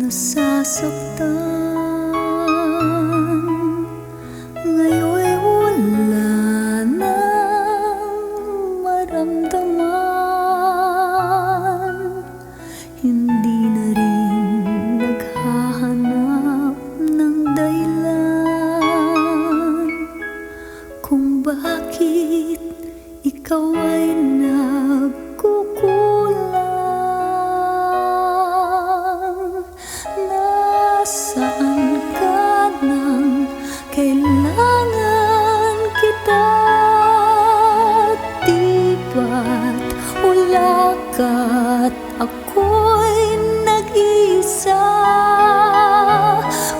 nasasaktan. Ngayon'y wala nang maramdaman. Hindi na rin naghahanap ng dahilan kung bakit ikaw ay nagkukulang. Nasaan ka nang kailangan kita? Di ba't wala ka't ako'y nag-isa?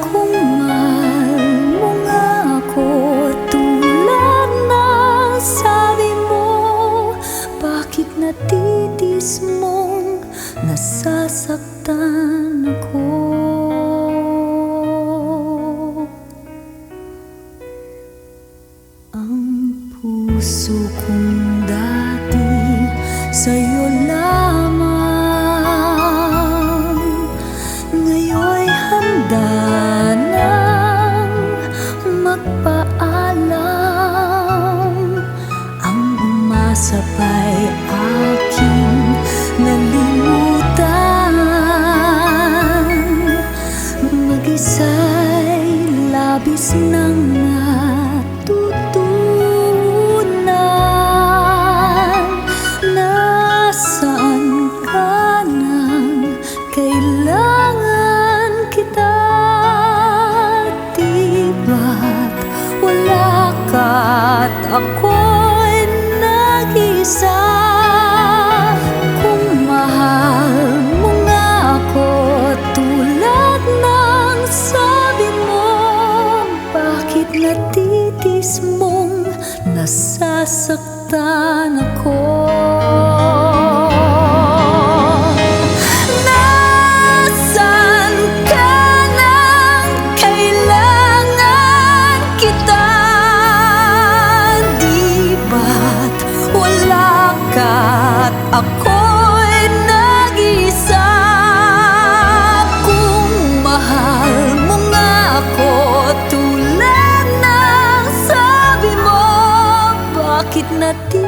Kung mahal mo nga ako tulad ng sabi mo, bakit natitis mong nasasaktan ako? Ang puso kong dati sa'yo lamang, ngayon'y handa nang magpaalam. Ang umasa pa'y aking nalimutan. Mag-isa'y labis nang natutunan. Nasaan ka nang kailangan kita? Di ba't wala ka't ako'y nag-isa? Kung mahal mo nga ako tulad ng sabi mo, bakit natitis mong nasasaktan ako? Nasaan ka nang kailangan kita? Di ba't wala ka't ako'y nag-isa? Kung mahal mo nga ako tulad ng sabi mo, bakit natin